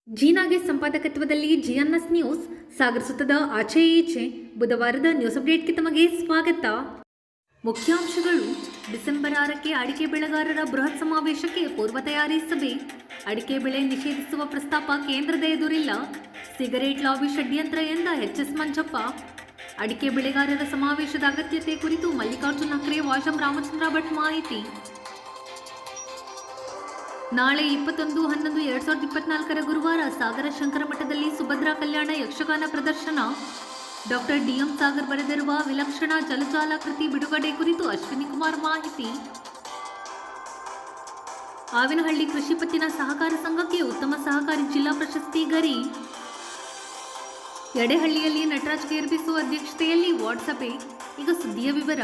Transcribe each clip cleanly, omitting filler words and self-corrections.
ಜೀನಾಗೆ ಸಂಪಾದಕತ್ವದಲ್ಲಿ ಜಿಎನ್ಎಸ್ news ಸಾಗರಿಸುತ್ತದೆ ಆಚೆ ಈಚೆ. ಬುಧವಾರದ news ಅಪ್ಡೇಟ್ಗೆ ತಮಗೆ ಸ್ವಾಗತ. ಮುಖ್ಯಾಂಶಗಳು. ಡಿಸೆಂಬರ್ 6ಕ್ಕೆ ಅಡಿಕೆ ಬೆಳೆಗಾರರ ಬೃಹತ್ ಸಮಾವೇಶಕ್ಕೆ ಪೂರ್ವ ತಯಾರಿ ಸಭೆ. ಅಡಿಕೆ ಬೆಳೆ ನಿಷೇಧಿಸುವ ಪ್ರಸ್ತಾಪ ಕೇಂದ್ರದ ಎದುರಿಲ್ಲ. ಸಿಗರೇಟ್ ಲಾಬಿ ಷಡ್ಯಂತ್ರ ಎಂದ ಎಚ್.ಎಸ್. ಮಂಜಪ್ಪ. ಅಡಿಕೆ ಬೆಳೆಗಾರರ ಸಮಾವೇಶದ ಅಗತ್ಯತೆ ಕುರಿತು ಮಲ್ಲಿಕಾರ್ಜುನ ಖರ್ಗೆ, ವಾಶಂ ರಾಮಚಂದ್ರ ಭಟ್ ಮಾಹಿತಿ. ನಾಳೆ 21/11/2024 ಗುರುವಾರ ಸಾಗರ ಶಂಕರ ಮಠದಲ್ಲಿ ಸುಭದ್ರಾ ಕಲ್ಯಾಣ ಯಕ್ಷಗಾನ ಪ್ರದರ್ಶನ. ಡಾಕ್ಟರ್ ಡಿ.ಎಂ. ಸಾಗರ್ ಬರೆದಿರುವ ವಿಲಕ್ಷಣ ಜಲಜಾಲ ಕೃತಿ ಬಿಡುಗಡೆ ಕುರಿತು ಅಶ್ವಿನಿ ಕುಮಾರ್ ಮಾಹಿತಿ. ಆವಿನಹಳ್ಳಿ ಕೃಷಿ ಪತ್ತಿನ ಸಹಕಾರ ಸಂಘಕ್ಕೆ ಉತ್ತಮ ಸಹಕಾರಿ ಜಿಲ್ಲಾ ಪ್ರಶಸ್ತಿ ಗರಿ. ಯಡೇಹಳ್ಳಿಯಲ್ಲಿ ನಟರಾಜ್ ಕೇರ್ಬಿಸು ಅಧ್ಯಕ್ಷತೆಯಲ್ಲಿ ವಾರ್ಡ್ ಸಭೆ. ಈಗ ಸುದ್ದಿಯ ವಿವರ.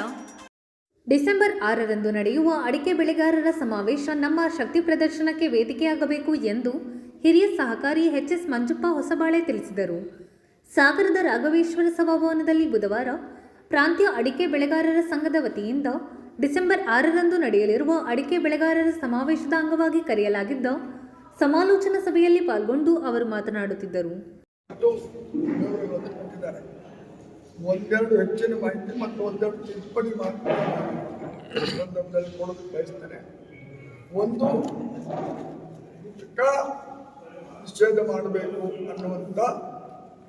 ಡಿಸೆಂಬರ್ 6ರಂದು ನಡೆಯುವ ಅಡಿಕೆ ಬೆಳೆಗಾರರ ಸಮಾವೇಶ ನಮ್ಮ ಶಕ್ತಿ ಪ್ರದರ್ಶನಕ್ಕೆ ವೇದಿಕೆಯಾಗಬೇಕು ಎಂದು ಹಿರಿಯ ಸಹಕಾರಿ ಎಚ್.ಎಸ್. ಮಂಜಪ್ಪ ಹೊಸಬಾಳೆ ತಿಳಿಸಿದರು. ಸಾಗರದ ರಾಘವೇಶ್ವರ ಸಭಾಭವನದಲ್ಲಿ ಬುಧವಾರ ಪ್ರಾಂತೀಯ ಅಡಿಕೆ ಬೆಳೆಗಾರರ ಸಂಘದ ವತಿಯಿಂದ ಡಿಸೆಂಬರ್ 6ರಂದು ನಡೆಯಲಿರುವ ಅಡಿಕೆ ಬೆಳೆಗಾರರ ಸಮಾವೇಶದ ಅಂಗವಾಗಿ ಕರೆಯಲಾಗಿದ್ದ ಸಮಾಲೋಚನಾ ಸಭೆಯಲ್ಲಿ ಪಾಲ್ಗೊಂಡು ಅವರು ಮಾತನಾಡುತ್ತಿದ್ದರು. ಒಂದೆರಡು ಹೆಚ್ಚಿನ ಮಾಹಿತಿ ಮತ್ತು ಒಂದೆರಡು ತಿದ್ದುಪಡಿ ಸಂದರ್ಭದಲ್ಲಿ ಕೊಡೋದು ಬಯಸ್ತೇನೆ. ಒಂದು, ನಿಷೇಧ ಮಾಡಬೇಕು ಅನ್ನುವಂಥ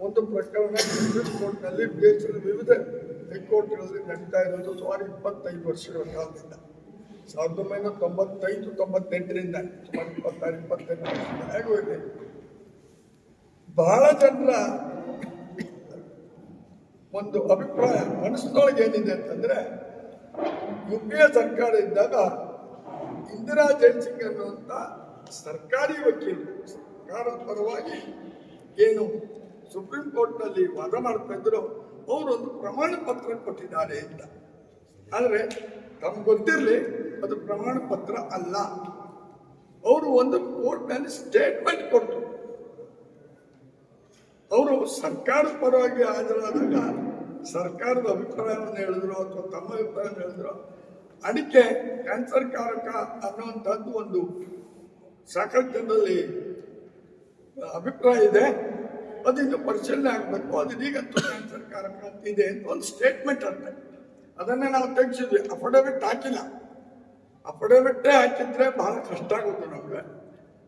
ಒಂದು ಪ್ರಕರಣ ಸುಪ್ರೀಂ ಕೋರ್ಟ್ನಲ್ಲಿ ದೇಶದ ವಿವಿಧ ಹೈಕೋರ್ಟ್ಗಳಲ್ಲಿ ನಡೀತಾ ಇರೋದು ಸುಮಾರು 25 ವರ್ಷಗಳ ಕಾಲದಿಂದ. 1995-98ರಿಂದ ಸುಮಾರು 26-28 ವರ್ಷಗಳಾಗೂ ಇದೆ. ಬಹಳ ಜನರ ಒಂದು ಅಭಿಪ್ರಾಯ ಮನಸ್ಸಿನೊಳಗೆ ಏನಿದೆ ಅಂತಂದ್ರೆ, UPA ಸರ್ಕಾರ ಇದ್ದಾಗ ಇಂದಿರಾ ಜೈಸಿಂಗ್ ಅನ್ನುವಂಥ ಸರ್ಕಾರಿ ವಕೀಲರು ಸರ್ಕಾರದ ಪರವಾಗಿ ಏನು ಸುಪ್ರೀಂ ಕೋರ್ಟ್ನಲ್ಲಿ ವಾದ ಮಾಡ್ತಾ ಇದ್ರು, ಅವರೊಂದು ಪ್ರಮಾಣ ಪತ್ರ ಕೊಟ್ಟಿದ್ದಾರೆ ಅಂತ. ಆದರೆ ತಮ್ಗೆ ಗೊತ್ತಿರಲಿ, ಅದು ಪ್ರಮಾಣ ಪತ್ರ ಅಲ್ಲ. ಅವರು ಒಂದು ಕೋರ್ಟ್ನಲ್ಲಿ ಸ್ಟೇಟ್ಮೆಂಟ್ ಕೊಟ್ಟರು. ಅವರು ಸರ್ಕಾರದ ಪರವಾಗಿ ಹಾಜರಾದಾಗ ಸರ್ಕಾರದ ಅಭಿಪ್ರಾಯವನ್ನು ಹೇಳಿದ್ರು ಅಥವಾ ತಮ್ಮ ಅಭಿಪ್ರಾಯವನ್ನು ಹೇಳಿದ್ರು. ಅಡಿಕೆ ಕ್ಯಾನ್ಸರ್ ಕಾರಕ ಅನ್ನುವಂಥದ್ದು ಒಂದು ಸಾಕಷ್ಟು ಜನರಲ್ಲಿ ಅಭಿಪ್ರಾಯ ಇದೆ, ಅದಿನ್ನು ಪರಿಶೀಲನೆ ಆಗಬೇಕು, ಅದೀಗಂತೂ ಕ್ಯಾನ್ಸರ್ ಕಾರಕ ಅಂತಿದೆ ಅಂತ ಒಂದು ಸ್ಟೇಟ್ಮೆಂಟ್ ಅಂತ. ಅದನ್ನೇ ನಾವು ತೆಗೆಸಿದ್ವಿ, ಅಫಿಡವಿಟ್ ಹಾಕಿಲ್ಲ. ಅಫಿಡವಿಟ್ಟೇ ಹಾಕಿದ್ರೆ ಬಹಳ ಕಷ್ಟ ಆಗುತ್ತೆ ನಮಗೆ.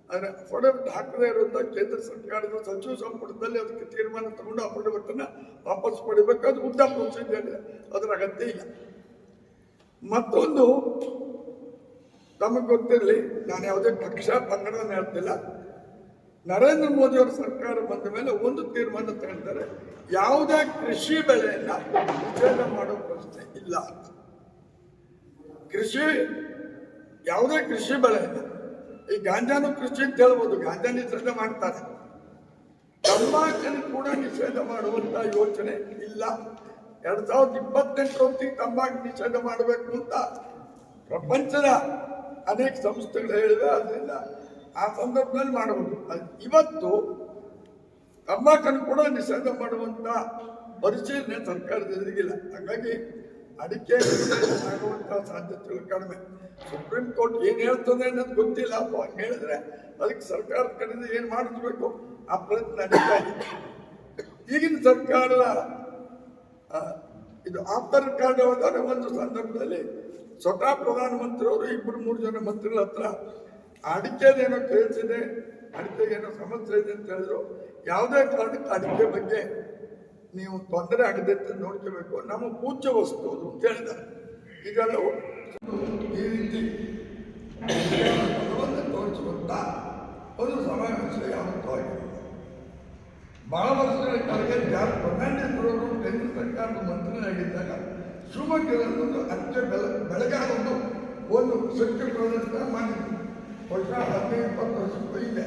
ಆದರೆ ಅಫಿಡವಿಟ್ ಹಾಕದೇ ಇರುವಂಥ ಕೇಂದ್ರ ಸರ್ಕಾರದ ಸಚಿವ ಸಂಪುಟದಲ್ಲಿ ಅದಕ್ಕೆ ತೀರ್ಮಾನ ತಗೊಂಡು ಅಫಿಡವಿಟನ್ನು ವಾಪಸ್ ಪಡಿಬೇಕು. ಅದು ಉದ್ದ ಪ್ರೊಸೀಜರ್ ಇದೆ, ಅದರ ಅಗತ್ಯ ಇಲ್ಲ. ಮತ್ತೊಂದು, ನಮಗೆ ಗೊತ್ತಿರಲಿ, ನಾನು ಯಾವುದೇ ಪಕ್ಷ ಪಂಗಡವನ್ನು ಹೇಳ್ತಿಲ್ಲ. ನರೇಂದ್ರ ಮೋದಿ ಅವರ ಸರ್ಕಾರ ಬಂದ ಮೇಲೆ ಒಂದು ತೀರ್ಮಾನ ತಗೊಂಡಿದ್ದಾರೆ, ಯಾವುದೇ ಕೃಷಿ ಬೆಳೆಯನ್ನ ನಿಷೇಧ ಮಾಡೋ ಪ್ರಶ್ನೆ ಇಲ್ಲ. ಯಾವುದೇ ಕೃಷಿ ಬೆಳೆಯನ್ನ, ಈ ಗಾಂಜಾನು ಕೃಷಿ ಅಂತ ಹೇಳ್ಬೋದು, ಗಾಂಜಾ ನಿಷೇಧ ಮಾಡ್ತಾರೆ. ತಂಬಾಕನ್ನು ಕೂಡ ನಿಷೇಧ ಮಾಡುವಂತ ಯೋಚನೆ ಇಲ್ಲ. 2028 ಹೊತ್ತಿಗೆ ತಂಬಾಕು ನಿಷೇಧ ಮಾಡಬೇಕು ಅಂತ ಪ್ರಪಂಚದ ಅನೇಕ ಸಂಸ್ಥೆಗಳು ಹೇಳಿವೆ. ಅದರಿಂದ ಆ ಸಂದರ್ಭದಲ್ಲಿ ಮಾಡಬಹುದು. ಇವತ್ತು ತಂಬಾಕನ್ನು ಕೂಡ ನಿಷೇಧ ಮಾಡುವಂತ ಪರಿಶೀಲನೆ ಸರ್ಕಾರದ ಎದುರಿಗಿಲ್ಲ. ಹಾಗಾಗಿ ಅಡಿಕೆ ಆಗುವಂತಹ ಸಾಧ್ಯತೆಗಳು ಕಡಿಮೆ. ಸುಪ್ರೀಂ ಕೋರ್ಟ್ ಏನ್ ಹೇಳ್ತದೆ ಅನ್ನೋದು ಗೊತ್ತಿಲ್ಲ. ಅಥವಾ ಹೇಳಿದ್ರೆ ಅದಕ್ಕೆ ಸರ್ಕಾರದ ಕಡೆಯಿಂದ ಏನ್ ಮಾಡಿಸ್ಬೇಕು ಆ ಪ್ರಯತ್ನ ನಡೀತಾ ಇದೆ. ಈಗಿನ ಸರ್ಕಾರದ ಇದು ಆಪ್ತರ ಕಾರಣವಾದ ಒಂದು ಸಂದರ್ಭದಲ್ಲಿ ಸ್ವತಃ ಪ್ರಧಾನಮಂತ್ರಿಯವರು 2-3 ಜನ ಮಂತ್ರಿಗಳ ಹತ್ರ ಅಡಿಕೆದೇನೋ ಕೇಳಿಸಿದೆ, ಅಡಿಕೆಗೇನೋ ಸಮಸ್ಯೆ ಇದೆ ಅಂತ ಹೇಳಿದ್ರು. ಯಾವುದೇ ಕಾರಣಕ್ಕೆ ಅಡಿಕೆ ಬಗ್ಗೆ ನೀವು ತೊಂದರೆ ಆಗದೆ ಅಂತ ನೋಡ್ಕೋಬೇಕು, ನಮ್ಮ ಪೂಜ್ಯ ವಸ್ತು ಅದು ಅಂತ ಹೇಳಿದ್ದಾರೆ. ಇದೆಲ್ಲವೂ ಈ ರೀತಿ ತೋರಿಸುವಂತ ಒಂದು ಸಮಾವೇಶ ಯಾವತ್ತೂ ಆಗಿದೆ. ಬಹಳ ವರ್ಷಗಳ ಕೆಳಗೆ ಫರ್ನಾಂಡಿಸ್ ಕೇಂದ್ರ ಸರ್ಕಾರದ ಮಂತ್ರಿಯಾಗಿದ್ದಾಗ ಶಿವಮೊಗ್ಗದಲ್ಲಿ ಒಂದು ಅಡಿಕೆ ಬೆಳೆಗಾರರು ಒಂದು ಸತ್ಯ ಪ್ರದರ್ಶನ ಮಾಡಿದ್ರು. ವರ್ಷ 15-20 ವರ್ಷಕ್ಕೂ ಇದೆ.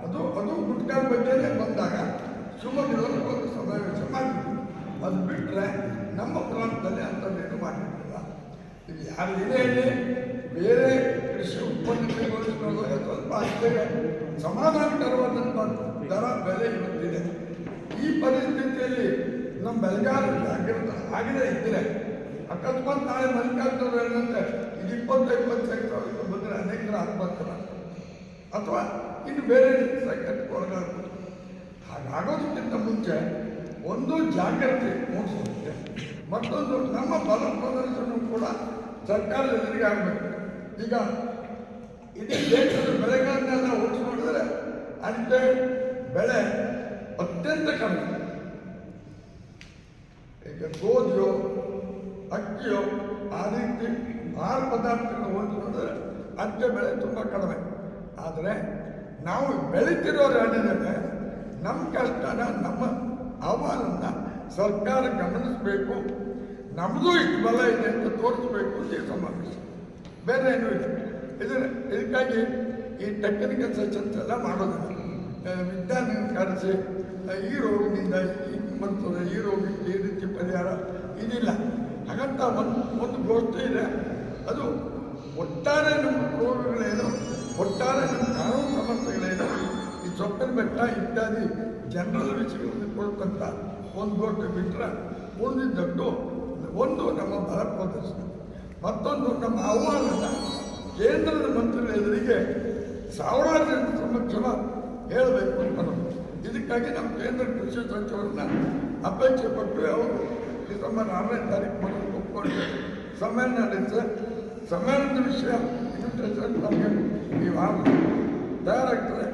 ಅದು ಗುಟ್ಕಾದ ಬಗ್ಗೆನೇ ಬಂದಾಗ ಶಿವಮೊಗ್ಗದಲ್ಲಿ ಒಂದು ಸಮಾವೇಶ ಮಾಡಿದ್ರು. ಅದು ಬಿಟ್ಟರೆ ನಮ್ಮ ಪ್ರಾಂತದಲ್ಲಿ ಅಂಥದ್ದೇನು ಮಾಡಿರಲಿಲ್ಲ. ಇದು ಯಾರು ಏನೇ ಹೇಳಿ ಬೇರೆ ಕೃಷಿ ಉತ್ಪನ್ನಗಳಿಗೆ ಸ್ವಲ್ಪ ಅಷ್ಟೇ ಸಮಾಧಾನಕರವಾದಂಥ ದರ ಬೆಲೆ ಇವತ್ತಿದೆ. ಈ ಪರಿಸ್ಥಿತಿಯಲ್ಲಿ ನಮ್ಮ ಬೆಳಗಾವಿ ಜಾಗೃತ ಆಗಿದೆ ಇದ್ದರೆ ಅಕಸ್ಮಾತ್ ನಾಳೆ ಮಲ್ಲಿಕಾರ್ಜುನರು ಹೇಳಿದಂತೆ ಇದು 20-25 ಸಾವಿರ ಬಂದರೆ ಅನೇಕರ ಆತ್ಮಹತ್ಯೆ ಅಥವಾ ಇನ್ನು ಬೇರೆ ಸಂಕಟಕ್ಕೆ ಒಳಗಾಗ್ಬೋದು. ಹಾಗಾಗೋದಕ್ಕಿಂತ ಮುಂಚೆ ಒಂದು ಜಾಗ್ರತೆ ಮೂಡಿಸೋದಕ್ಕೆ, ಮತ್ತೊಂದು ನಮ್ಮ ಬಲ ಪ್ರದರ್ಶನ ಕೂಡ ಸರ್ಕಾರದ ಎದುರಿಗೆ ಆಗಬೇಕು. ಈಗ ಇಡೀ ದೇಶದ ಬೆಳೆಗಳನ್ನೆಲ್ಲ ಹೋಲಿಸಿ ನೋಡಿದರೆ ಅಡಿಕೆ ಬೆಳೆ ಅತ್ಯಂತ ಕಡಿಮೆ. ಈಗ ಗೋಧಿಯೋ ಅಕ್ಕಿಯೋ ಆ ರೀತಿ ಆಹಾರ ಪದಾರ್ಥಗಳನ್ನು ಹೋಲಿಸಿ ನೋಡಿದರೆ ಅಡಿಕೆ ಬೆಳೆ ತುಂಬ ಕಡಿಮೆ. ಆದರೆ ನಾವು ಬೆಳೀತಿರೋರು ಹೇಳಿದ್ದೇವೆ, ನಮ್ಮ ಕಷ್ಟನ ನಮ್ಮ ಆಹ್ವಾನವನ್ನು ಸರ್ಕಾರ ಗಮನಿಸಬೇಕು, ನಮ್ಮದು ಇಷ್ಟು ಬಲ ಇದೆ ಅಂತ ತೋರಿಸ್ಬೇಕು ಈ ಸಮಾವೇಶ, ಬೇರೆ ಏನೂ ಇಲ್ಲ. ಇದಕ್ಕಾಗಿ ಈ ಟೆಕ್ನಿಕಲ್ ಸೆಷನ್ಸ್ ಎಲ್ಲ ಮಾಡೋದಿಲ್ಲ. ವಿಜ್ಞಾನ ಕರೆಸಿ ಈ ರೋಗದಿಂದ ಬರ್ತದೆ, ಈ ರೋಗಕ್ಕೆ ಈ ರೀತಿ ಪರಿಹಾರ ಇದಿಲ್ಲ. ಹಾಗಂತ ಒಂದು ಗೋಷ್ಠಿ ಇದೆ, ಅದು ಒಟ್ಟಾರೆ ನಮ್ಮ ರೋಗಗಳೇನು, ಒಟ್ಟಾರೆ ನಮ್ಮ ಕಾನೂನು ಸಮಸ್ಯೆಗಳೇನು, ಈ ಸೊಪ್ಪಿನ ಬೆಟ್ಟ ಇತ್ಯಾದಿ ಜನರಲ್ ವಿಷಯಗಳನ್ನು ಕೊಡ್ತಂಥ ಒಂದು ಗೋಷ್ಠಿ ಬಿಟ್ಟರೆ ಉಳಿದಿದ್ದಟ್ಟು ಒಂದು ನಮ್ಮ ಬಲ ಪ್ರದರ್ಶನ, ಮತ್ತೊಂದು ನಮ್ಮ ಆಹ್ವಾನದ ಕೇಂದ್ರದ ಮಂತ್ರಿಗಳ ಎದುರಿಗೆ ಸಾವಿರಾರು ಜನರ ಸಮಕ್ಷಮ ಹೇಳಬೇಕು ಅಂತ ನಾವು. ಇದಕ್ಕಾಗಿ ನಮ್ಮ ಕೇಂದ್ರ ಕೃಷಿ ಸಚಿವರನ್ನ ಅಪೇಕ್ಷೆ ಪಟ್ಟು ಅವರು ಡಿಸೆಂಬರ್ 6ನೇ ತಾರೀಕು ಮೊದಲು ಒಪ್ಪಿಕೊಂಡು ಸಮ್ಮೇಳನ ನಡೆಸಿದೆ. ಸಮ್ಮೇಳನದ ವಿಷಯ ಇನ್ವಿಟೇಷನ್ ನಮಗೆ ಈ ವಾರ ತಯಾರಾಗ್ತದೆ,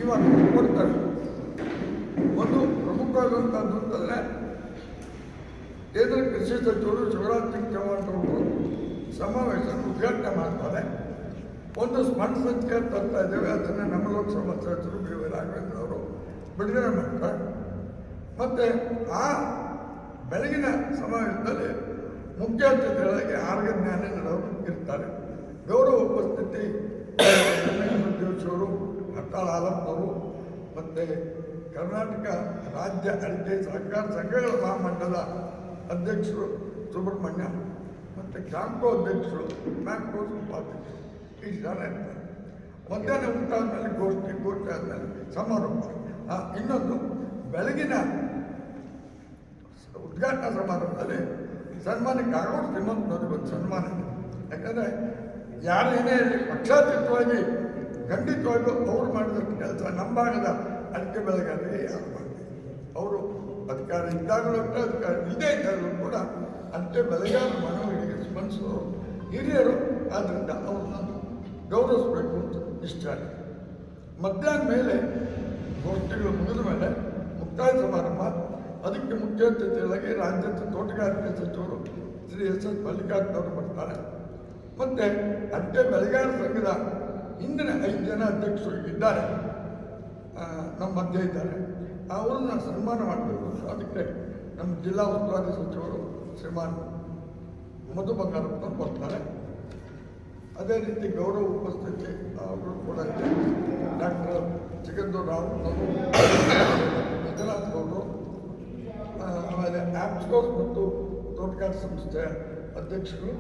ಇವಾಗ ಕೊಡ್ತಾರೆ. ಒಂದು ಪ್ರಮುಖವಾದಂಥದ್ದು ಅಂತಂದರೆ ಕೇಂದ್ರ ಕೃಷಿ ಸಚಿವರು ಶಿವರಾಜ್ ಸಿಂಗ್ ಚೌಹಾಣ್ ಅವರು ಸಮಾವೇಶ ಉದ್ಘಾಟನೆ ಮಾಡ್ತಾರೆ. ಒಂದು ಸ್ಮಾರ್ಟ್ ಸಂಖ್ಯೆ ತರ್ತಾ ಇದ್ದೇವೆ, ಅದನ್ನು ನಮ್ಮ ಲೋಕಸಭಾ ಸದಸ್ಯರು ಬಿ ವೈ ರಾಘವೇಂದ್ರ ಅವರು ಬಿಡುಗಡೆ ಮಾಡ್ತಾರೆ. ಮತ್ತು ಆ ಬೆಳಗಿನ ಸಮಾವೇಶದಲ್ಲಿ ಮುಖ್ಯ ಅತಿಥಿಗಳಾಗಿ ಆರ್ಗ ಜ್ಞಾನೇಂದ್ರವರು ಇರ್ತಾರೆ. ಗೌರವ ಉಪಸ್ಥಿತಿ ಅವರು, ಹತ್ತಾಳ ಆಲಪ್ಪವರು, ಮತ್ತು ಕರ್ನಾಟಕ ರಾಜ್ಯ ಅಡಿಕೆ ಸಹಕಾರ ಸಂಘಗಳ ಮಹಾಮಂಡಲ ಅಧ್ಯಕ್ಷರು ಸುಬ್ರಹ್ಮಣ್ಯ, ಮತ್ತು ಕ್ಯಾಂಪ್ಕೋ ಅಧ್ಯಕ್ಷರು, ಮ್ಯಾಪ್ಕೋ ಉಪಾಧ್ಯಕ್ಷರು, ಇಷ್ಟು ಜನ ಇರ್ತಾರೆ. ಮಧ್ಯಾಹ್ನ ಊಟ ಆದಮೇಲೆ ಗೋಷ್ಠಿ ಆದಮೇಲೆ ಸಮಾರಂಭ. ಇನ್ನೊಂದು ಬೆಳಗಿನ ಉದ್ಘಾಟನಾ ಸಮಾರಂಭದಲ್ಲಿ ಸನ್ಮಾನ್ಯ ಕಾಗೋಡು ತಿಮ್ಮಪ್ಪನವ್ರಿಗೆ ಒಂದು ಸನ್ಮಾನ ಇದೆ. ಯಾಕಂದರೆ ಯಾರೇನೇ ಪಕ್ಷಾತೀತವಾಗಿ ಖಂಡಿತವಾಗಿಯೂ ಅವ್ರು ಮಾಡಿದಂಥ ಕೆಲಸ ನಮ್ಮ ಭಾಗದ ಅಡಿಕೆ ಬೆಳೆಗಾರರಿಗೆ ಯಾರು ಮಾಡ್ತೀವಿ. ಅವರು ಅಧಿಕಾರ ಇದ್ದಾಗಲೂ ಅಷ್ಟೇ, ಅಧಿಕಾರ ಇಲ್ಲದೇ ಇದ್ದಾಗಲೂ ಕೂಡ ಅಡಿಕೆ ಬೆಳೆಗಾರರ ಮನವಿಗೆ ಸ್ಪಂದಿಸೋರು ಹಿರಿಯರು. ಆದ್ದರಿಂದ ಅವ್ರನ್ನ ಗೌರವಿಸಬೇಕು ಅಂತ ಇಷ್ಟ ಆಗಿದೆ. ಮಧ್ಯಾಹ್ನ ಮೇಲೆ ಗೋಷ್ಠಿಗಳು ಮುಗಿದ ಮೇಲೆ ಮುಕ್ತಾಯ ಸಮಾರಂಭ. ಅದಕ್ಕೆ ಮುಖ್ಯ ಅತಿಥಿಗಳಾಗಿ ರಾಜ್ಯದ ತೋಟಗಾರಿಕೆ ಸಚಿವರು ಶ್ರೀ ಎಸ್ ಮಲ್ಲಿಕಾರ್ಜುನ ಅವರು ಬರ್ತಾರೆ. ಮತ್ತು ಅಡಿಕೆ ಬೆಳೆಗಾರರ ಸಂಘದ ಹಿಂದಿನ 5 ಜನ ಅಧ್ಯಕ್ಷರು ಇದ್ದಾರೆ, ನಮ್ಮ ಮಧ್ಯೆ ಇದ್ದಾರೆ. ಅವ್ರನ್ನ ಸನ್ಮಾನ ಮಾಡಬೇಕು. ಅದಕ್ಕೆ ನಮ್ಮ ಜಿಲ್ಲಾ ಉಸ್ತುವಾರಿ ಸಚಿವರು ಶ್ರೀಮಾನ್ ಮಧು ಬಂಗಾರಪ್ಪನವರು ಬರ್ತಾರೆ. ಅದೇ ರೀತಿ ಗೌರವ ಉಪಸ್ಥಿತಿ ಅವರು ಕೂಡ ಇದೆ. ಡಾಕ್ಟರ್ ಚಿಕ್ಕಂದೂರು ರಾವ್ ಅವರು, ಮಂಜುನಾಥ್ ಗೌಡರು, ಆಮೇಲೆ ಆಪ್ಸ್ಕೋಸ್ ಮತ್ತು ತೋಟಗಾರಿಕೆ ಸಂಸ್ಥೆಯ ಅಧ್ಯಕ್ಷರು,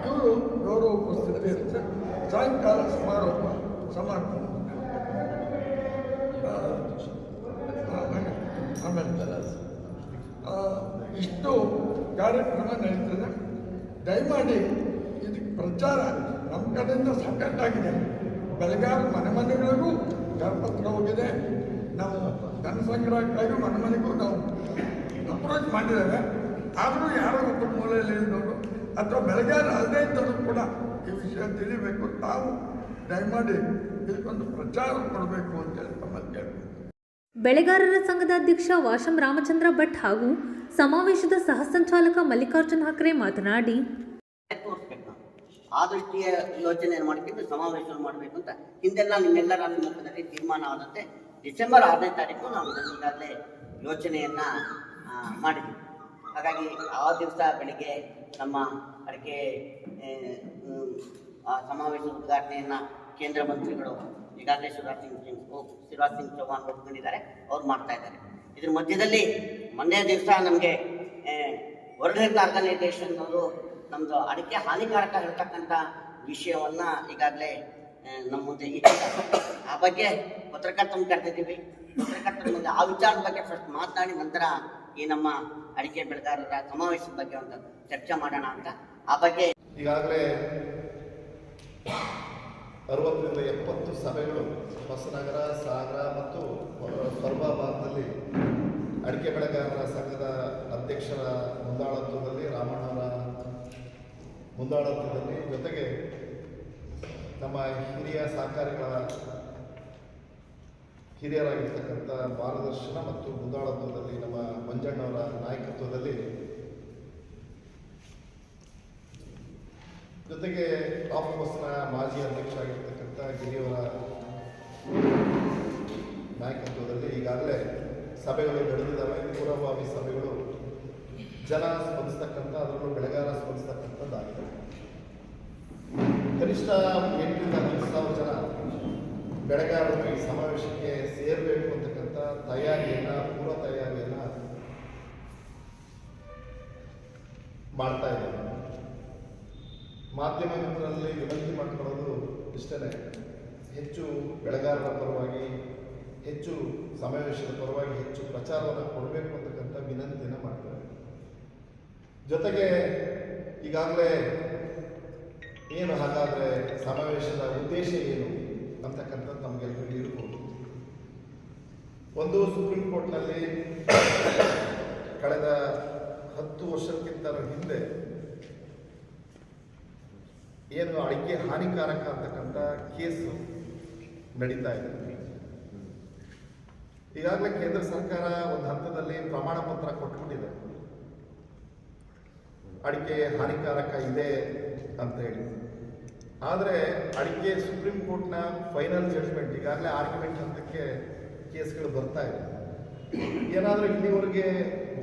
ಇವರು ಗೌರವ ಉಪಸ್ಥಿತಿ ಇರುತ್ತೆ. ಸಾಯಂಕಾಲ ಸಮಾರೋಪ ಆಮೇಲೆ ಇಷ್ಟು ಕಾರ್ಯಕ್ರಮ ನಡೀತದೆ. ದಯಮಾಡಿ ಇದಕ್ಕೆ ಪ್ರಚಾರ ನಮ್ಮ ಕಡೆಯಿಂದ ಸಾಕಷ್ಟಾಗಿದೆ. ಬೆಳಗಾವಿ ಮನೆಗಳಿಗೂ ಕರಪತ್ರ ಹೋಗಿದೆ. ನಾವು ಧನ ಸಂಗ್ರಹಕ್ಕಾಗಿ ಮನೆಗೂ ನಾವು ಅಪ್ರೋಚ್ ಮಾಡಿದ್ದೇವೆ. ಆದರೂ ಯಾರೋ ಒಬ್ಬರು ಮೂಲೆಯಲ್ಲಿ ಇದ್ದವರು ಅಥವಾ ಬೆಳಗಾವಿ ಅಲ್ಲದೇ ಇದ್ದವರು ಕೂಡ ಈ ವಿಷಯ ತಿಳಿಬೇಕು. ತಾವು ದಯಮಾಡಿ ಇದಕ್ಕೊಂದು ಪ್ರಚಾರ ಕೊಡಬೇಕು ಅಂತೇಳಿ ತಮ್ಮಲ್ಲಿ ಕೇಳ್ಬೇಕು. ಬೆಳೆಗಾರರ ಸಂಘದ ಅಧ್ಯಕ್ಷ ವಾಶಂ ರಾಮಚಂದ್ರ ಭಟ್ ಹಾಗೂ ಸಮಾವೇಶದ ಸಹ ಸಂಚಾಲಕ ಮಲ್ಲಿಕಾರ್ಜುನ್ ಹಕ್ರೆ ಮಾತನಾಡಿ, ಆ ದೃಷ್ಟಿಯ ಯೋಚನೆ ಮಾಡ್ಕೊಂಡು ಸಮಾವೇಶ ಮಾಡಬೇಕು ಅಂತ ಹಿಂದೆಲ್ಲ ನಿಮ್ಮೆಲ್ಲರ ಸಮ್ಮುಖದಲ್ಲಿ ತೀರ್ಮಾನ ಆದಂತೆ ಡಿಸೆಂಬರ್ 6ನೇ ತಾರೀಕು ನಾವು ಈಗಾಗಲೇ ಯೋಚನೆಯನ್ನ ಮಾಡಿದ್ವಿ. ಹಾಗಾಗಿ ಆ ದಿವಸ ಬೆಳಿಗ್ಗೆ ನಮ್ಮ ಅಡಿಕೆ ಸಮಾವೇಶದ ಉದ್ಘಾಟನೆಯನ್ನ ಕೇಂದ್ರ ಮಂತ್ರಿಗಳು ಈಗಾಗಲೇ ಶಿವರಾಜ್ ಸಿಂಗ್ ಚೌಹಾಣ್ ಒಪ್ಕೊಂಡಿದ್ದಾರೆ, ಅವ್ರು ಮಾಡ್ತಾ ಇದ್ದಾರೆ. ಇದ್ರ ಮಧ್ಯದಲ್ಲಿ ಮೊನ್ನೆ ದಿವಸ ನಮಗೆ ವರ್ಲ್ಡ್ ಹೆಲ್ತ್ ಆರ್ಗನೈಸೇಷನ್ ಅವರು ನಮ್ಮದು ಅಡಿಕೆ ಹಾನಿಕಾರಕ ಹೇಳ್ತಕ್ಕಂಥ ವಿಷಯವನ್ನು ಈಗಾಗಲೇ ನಮ್ಮ ಮುಂದೆ ಇಟ್ಟಿದ್ದಾರೆ. ಆ ಬಗ್ಗೆ ಪತ್ರಕರ್ತರನ್ನು ಕರೆದಿದ್ದೀವಿ. ಪತ್ರಕರ್ತರ ಮುಂದೆ ಆ ವಿಚಾರದ ಬಗ್ಗೆ ಫಸ್ಟ್ ಮಾತನಾಡಿ ನಂತರ ಈ ನಮ್ಮ ಅಡಿಕೆ ಬೆಳೆಗಾರರ ಸಮಾವೇಶದ ಬಗ್ಗೆ ಒಂದು ಚರ್ಚೆ ಮಾಡೋಣ ಅಂತ. ಆ ಬಗ್ಗೆ ಈಗಾಗಲೇ 60ರಿಂದ 70 ಸಭೆಗಳು ಹೊಸನಗರ, ಸಾಗರ ಮತ್ತು ಸೊರಬ ಭಾಗದಲ್ಲಿ ಅಡಿಕೆ ಬೆಳೆಗಾರರ ಸಂಘದ ಅಧ್ಯಕ್ಷರ ಮುಂದಾಳತ್ವದಲ್ಲಿ, ರಾಮಣ್ಣವರ ಮುಂದಾಳತ್ವದಲ್ಲಿ, ಜೊತೆಗೆ ನಮ್ಮ ಹಿರಿಯ ಸಹಕಾರಿಗಳ ಹಿರಿಯರಾಗಿರ್ತಕ್ಕಂಥ ಮಾರ್ಗದರ್ಶನ ಮತ್ತು ಮುಂದಾಳತ್ವದಲ್ಲಿ ನಮ್ಮ ಮಂಜಣ್ಣವರ ನಾಯಕತ್ವದಲ್ಲಿ, ಜೊತೆಗೆ ಆಫ್ಕೋಸ್ನ ಮಾಜಿ ಅಧ್ಯಕ್ಷ ಆಗಿರ್ತಕ್ಕಂಥ ಗಿರಿಯವರ ನಾಯಕತ್ವದಲ್ಲಿ ಈಗಾಗಲೇ ಸಭೆಗಳು ನಡೆದಿದ್ದಾವೆ. ಪೂರ್ವಭಾವಿ ಸಭೆಗಳು ಜನ ಸ್ಪಂದಿಸ್ತಕ್ಕಂಥ, ಅದರಲ್ಲೂ ಬೆಳೆಗಾರ ಸ್ಪಂದಿಸ್ತಕ್ಕಂಥದ್ದಾಗಿದೆ. ಕನಿಷ್ಠ 8ರಿಂದ 10,000 ಜನ ಬೆಳೆಗಾರರು ಈ ಸಮಾವೇಶಕ್ಕೆ ಸೇರಬೇಕು ಅಂತಕ್ಕಂಥ ಪೂರ್ವ ತಯಾರಿಯನ್ನು ಮಾಡ್ತಾ ಇದ್ದಾರೆ. ಮಾಧ್ಯಮ ಮಿತ್ರರಲ್ಲಿ ವಿನಂತಿ ಮಾಡಿಕೊಳ್ಳೋದು ಇಷ್ಟೇ, ಹೆಚ್ಚು ಬೆಳೆಗಾರರ ಪರವಾಗಿ, ಹೆಚ್ಚು ಸಮಾವೇಶದ ಪರವಾಗಿ ಹೆಚ್ಚು ಪ್ರಚಾರವನ್ನು ಕೊಡಬೇಕು ಅಂತಕ್ಕಂಥ ವಿನಂತಿಯನ್ನು ಮಾಡ್ತಾರೆ. ಜೊತೆಗೆ ಈಗಾಗಲೇ ಏನು ಹಾಗಾದರೆ ಸಮಾವೇಶದ ಉದ್ದೇಶ ಏನು ಅಂತಕ್ಕಂಥದ್ದು ನಮಗೆಲ್ಲರಿಗೂ ಇರ್ಬೋದು. ಒಂದು, ಸುಪ್ರೀಂ ಕೋರ್ಟ್ನಲ್ಲಿ ಕಳೆದ 10 ವರ್ಷಕ್ಕಿಂತ ಹಿಂದೆ ಏನು ಅಡಿಕೆ ಹಾನಿಕಾರಕ ಅಂತಕ್ಕಂಥ ಕೇಸು ನಡೀತಾ ಇದೆ. ಈಗಾಗಲೇ ಕೇಂದ್ರ ಸರ್ಕಾರ ಒಂದು ಹಂತದಲ್ಲಿ ಪ್ರಮಾಣ ಪತ್ರ ಕೊಟ್ಬಿಟ್ಟಿದೆ, ಅಡಿಕೆ ಹಾನಿಕಾರಕ ಇದೆ ಅಂತ ಹೇಳಿ. ಆದರೆ ಅಡಿಕೆ ಸುಪ್ರೀಂ ಕೋರ್ಟ್ನ ಫೈನಲ್ ಜಡ್ಜ್ಮೆಂಟ್, ಈಗಾಗಲೇ ಆರ್ಗ್ಯುಮೆಂಟ್ ಹಂತಕ್ಕೆ ಕೇಸ್ಗಳು ಬರ್ತಾ ಇದೆ. ಏನಾದರೂ ಇಲ್ಲಿವರೆಗೆ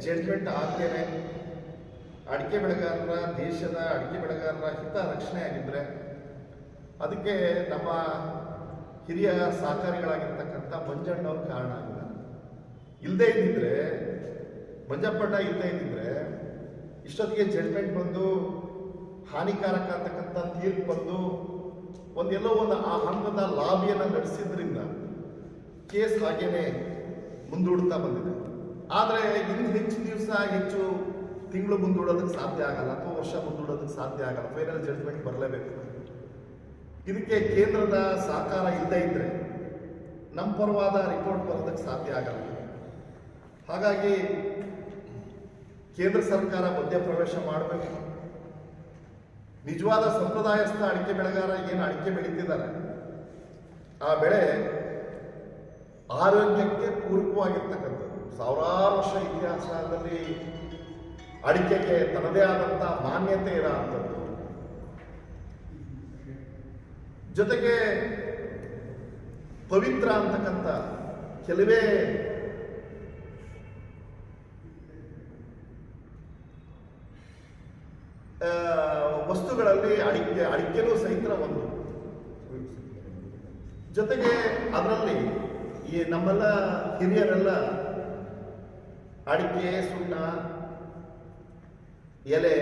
ಜಡ್ಜ್ಮೆಂಟ್ ಆದ್ರೇನೆ ಅಡಿಕೆ ಬೆಳೆಗಾರರ, ದೇಶದ ಅಡಿಕೆ ಬೆಳೆಗಾರರ ಹಿತ ರಕ್ಷಣೆ ಆಗಿದ್ದರೆ ಅದಕ್ಕೆ ನಮ್ಮ ಹಿರಿಯ ಸಹಕಾರಿಗಳಾಗಿರ್ತಕ್ಕಂಥ ಮಂಜಣ್ಣವ್ರ ಕಾರಣ ಆಗಿದ್ದಾರೆ. ಇಲ್ಲದೇ ಇದ್ದಿದ್ರೆ, ಮಂಜಪ್ಪಣ್ಣ ಇಲ್ಲದೇ ಇದ್ದಿದ್ರೆ ಇಷ್ಟೊತ್ತಿಗೆ ಜಡ್ಜ್ಮೆಂಟ್ ಬಂದು ಹಾನಿಕಾರಕ ಅಂತಕ್ಕಂಥ ತೀರ್ಪು ಬಂದು ಒಂದೆಲ್ಲೋ ಒಂದು ಆ ಹಂತದ ಲಾಬಿಯನ್ನು ನಡೆಸಿದ್ರಿಂದ ಕೇಸ್ ಹಾಗೇನೆ ಮುಂದೂಡ್ತಾ ಬಂದಿದೆ. ಆದರೆ ಇನ್ನು ಹೆಚ್ಚು ದಿವಸ, ಹೆಚ್ಚು ತಿಂಗಳು ಮುಂದೂಡೋದಕ್ಕೆ ಸಾಧ್ಯ ಆಗಲ್ಲ, ಅಥವಾ ವರ್ಷ ಮುಂದೂಡೋದಕ್ಕೆ ಸಾಧ್ಯ ಆಗಲ್ಲ. ಫೈನಲ್ ಜಡ್ಜ್ಮೆಂಟ್ ಬರಲೇಬೇಕು. ಇದಕ್ಕೆ ಕೇಂದ್ರದ ಸಹಕಾರ ಇಲ್ಲದೇ ಇದ್ದರೆ ನಮ್ಮ ಪರವಾದ ರಿಪೋರ್ಟ್ ಬರೋದಕ್ಕೆ ಸಾಧ್ಯ ಆಗಲ್ಲ. ಹಾಗಾಗಿ ಕೇಂದ್ರ ಸರ್ಕಾರ ಮಧ್ಯಪ್ರವೇಶ ಮಾಡಬೇಕು. ನಿಜವಾದ ಸಂಪ್ರದಾಯಸ್ಥ ಅಡಿಕೆ ಬೆಳೆಗಾರ ಏನು ಅಡಿಕೆ ಬೆಳೀತಿದ್ದಾರೆ, ಆ ಬೆಳೆ ಆರೋಗ್ಯಕ್ಕೆ ಪೂರಕವಾಗಿರ್ತಕ್ಕಂಥದ್ದು. ಸಾವಿರಾರು ವರ್ಷ ಇತಿಹಾಸದಲ್ಲಿ ಅಡಿಕೆಗೆ ತನ್ನದೇ ಆದಂಥ ಮಾನ್ಯತೆ ಇರೋಂಥದ್ದು. ಜೊತೆಗೆ ಪವಿತ್ರ ಅಂತಕ್ಕಂಥ ಕೆಲವೇ ವಸ್ತುಗಳಲ್ಲಿ ಅಡಿಕೆನೂ ಸಹಿತ ಒಂದು. ಜೊತೆಗೆ ಅದರಲ್ಲಿ ಈ ನಮ್ಮೆಲ್ಲ ಹಿರಿಯರೆಲ್ಲ ಅಡಿಕೆ, ಸುಣ್ಣ, ಎಲೆ